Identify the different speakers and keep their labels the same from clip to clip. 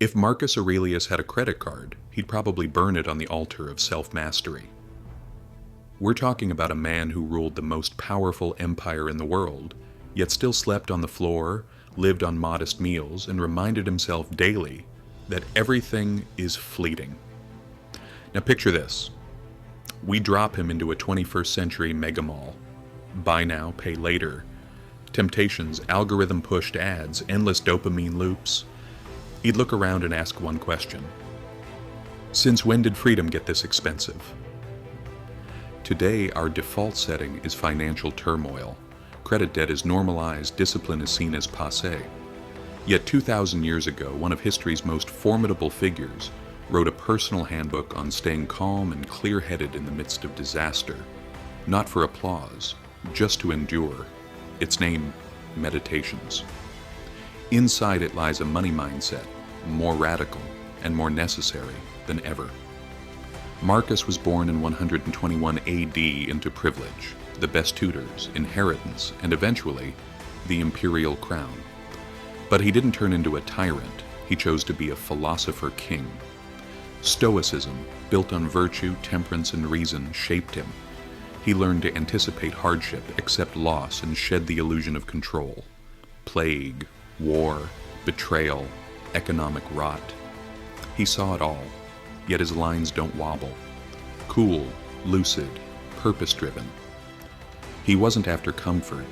Speaker 1: If Marcus Aurelius had a credit card, he'd probably burn it on the altar of self-mastery. We're talking about a man who ruled the most powerful empire in the world, yet still slept on the floor, lived on modest meals, and reminded himself daily that everything is fleeting. Now picture this. We drop him into a 21st century megamall. Buy now, pay later. Temptations, algorithm-pushed ads, endless dopamine loops. He'd look around and ask one question. Since when did freedom get this expensive? Today, our default setting is financial turmoil. Credit debt is normalized, discipline is seen as passé. Yet 2,000 years ago, one of history's most formidable figures wrote a personal handbook on staying calm and clear-headed in the midst of disaster, not for applause, just to endure. Its name, Meditations. Inside it lies a money mindset, more radical and more necessary than ever. Marcus was born in 121 AD into privilege, the best tutors, inheritance, and eventually, the imperial crown. But he didn't turn into a tyrant, he chose to be a philosopher king. Stoicism, built on virtue, temperance, and reason, shaped him. He learned to anticipate hardship, accept loss, and shed the illusion of control. Plague, war, betrayal, economic rot. He saw it all, yet his lines don't wobble. Cool, lucid, purpose-driven. He wasn't after comfort.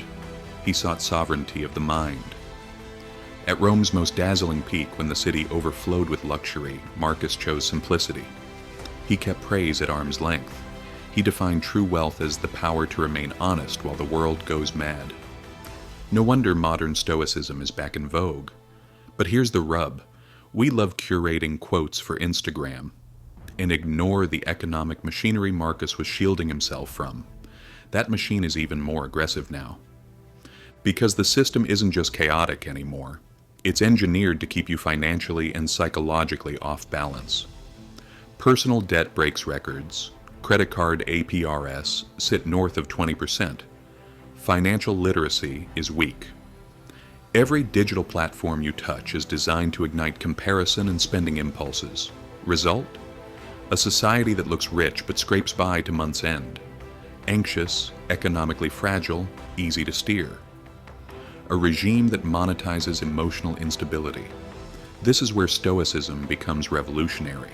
Speaker 1: He sought sovereignty of the mind. At Rome's most dazzling peak, when the city overflowed with luxury, Marcus chose simplicity. He kept praise at arm's length. He defined true wealth as the power to remain honest while the world goes mad. No wonder modern Stoicism is back in vogue. But here's the rub. We love curating quotes for Instagram and ignore the economic machinery Marcus was shielding himself from. That machine is even more aggressive now. Because the system isn't just chaotic anymore. It's engineered to keep you financially and psychologically off balance. Personal debt breaks records. Credit card APRs sit north of 20%. Financial literacy is weak. Every digital platform you touch is designed to ignite comparison and spending impulses. Result? A society that looks rich but scrapes by to month's end. Anxious, economically fragile, easy to steer. A regime that monetizes emotional instability. This is where Stoicism becomes revolutionary.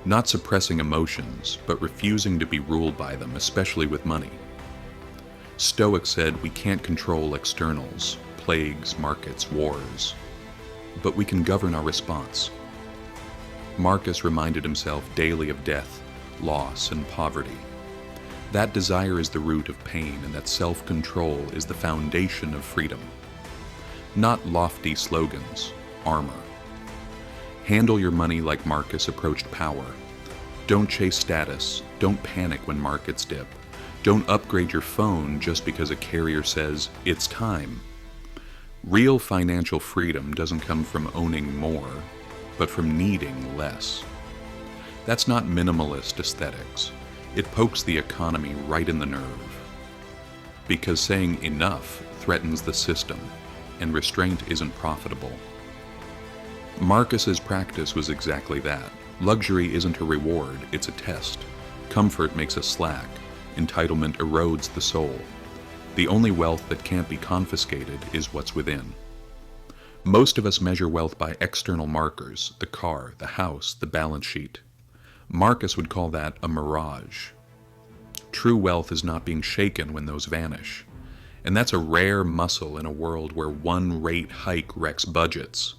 Speaker 1: Not suppressing emotions, but refusing to be ruled by them, especially with money. Stoics said we can't control externals, plagues, markets, wars, but we can govern our response. Marcus reminded himself daily of death, loss, and poverty. That desire is the root of pain, and that self-control is the foundation of freedom. Not lofty slogans, armor. Handle your money like Marcus approached power. Don't chase status. Don't panic when markets dip. Don't upgrade your phone just because a carrier says it's time. Real financial freedom doesn't come from owning more, but from needing less. That's not minimalist aesthetics. It pokes the economy right in the nerve. Because saying enough threatens the system, and restraint isn't profitable. Marcus's practice was exactly that. Luxury isn't a reward, it's a test. Comfort makes us slack. Entitlement erodes the soul. The only wealth that can't be confiscated is what's within. Most of us measure wealth by external markers, the car, the house, the balance sheet. Marcus would call that a mirage. True wealth is not being shaken when those vanish. And that's a rare muscle in a world where one rate hike wrecks budgets.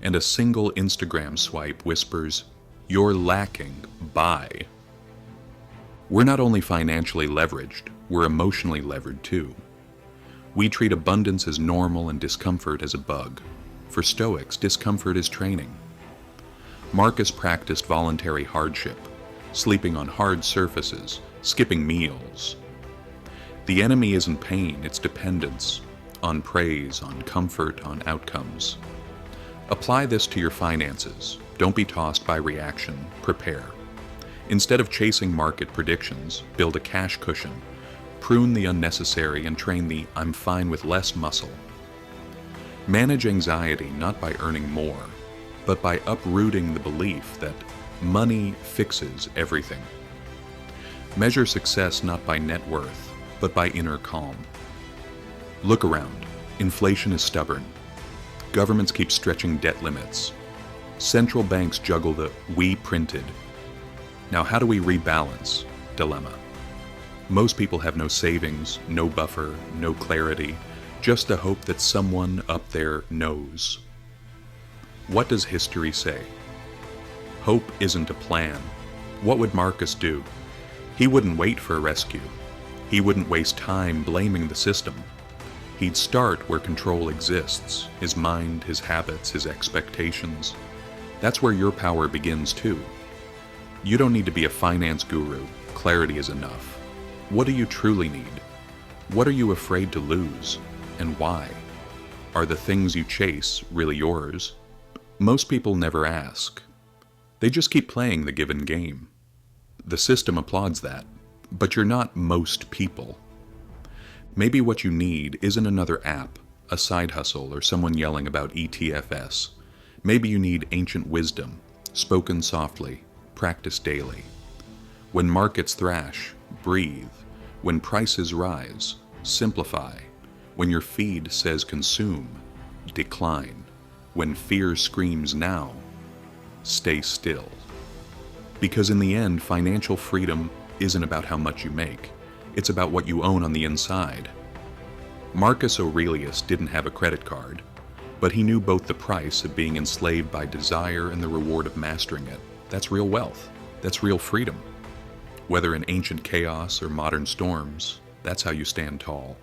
Speaker 1: And a single Instagram swipe whispers, "You're lacking, buy." We're not only financially leveraged, we're emotionally levered too. We treat abundance as normal and discomfort as a bug. For Stoics, discomfort is training. Marcus practiced voluntary hardship, sleeping on hard surfaces, skipping meals. The enemy isn't pain, it's dependence, on praise, on comfort, on outcomes. Apply this to your finances. Don't be tossed by reaction, prepare. Instead of chasing market predictions, build a cash cushion. Prune the unnecessary and train the "I'm fine with less" muscle. Manage anxiety not by earning more, but by uprooting the belief that money fixes everything. Measure success not by net worth, but by inner calm. Look around. Inflation is stubborn. Governments keep stretching debt limits. Central banks juggle the "we printed. Now how do we rebalance" dilemma. Most people have no savings, no buffer, no clarity, just the hope that someone up there knows. What does history say? Hope isn't a plan. What would Marcus do? He wouldn't wait for a rescue. He wouldn't waste time blaming the system. He'd start where control exists, his mind, his habits, his expectations. That's where your power begins too. You don't need to be a finance guru. Clarity is enough. What do you truly need? What are you afraid to lose? And why? Are the things you chase really yours? Most people never ask. They just keep playing the given game. The system applauds that, but you're not most people. Maybe what you need isn't another app, a side hustle, or someone yelling about ETFs. Maybe you need ancient wisdom, spoken softly, practiced daily. When markets thrash, breathe. When prices rise, simplify. When your feed says consume, decline. When fear screams now, stay still. Because in the end, financial freedom isn't about how much you make. It's about what you own on the inside. Marcus Aurelius didn't have a credit card, but he knew both the price of being enslaved by desire and the reward of mastering it. That's real wealth. That's real freedom. Whether in ancient chaos or modern storms, that's how you stand tall.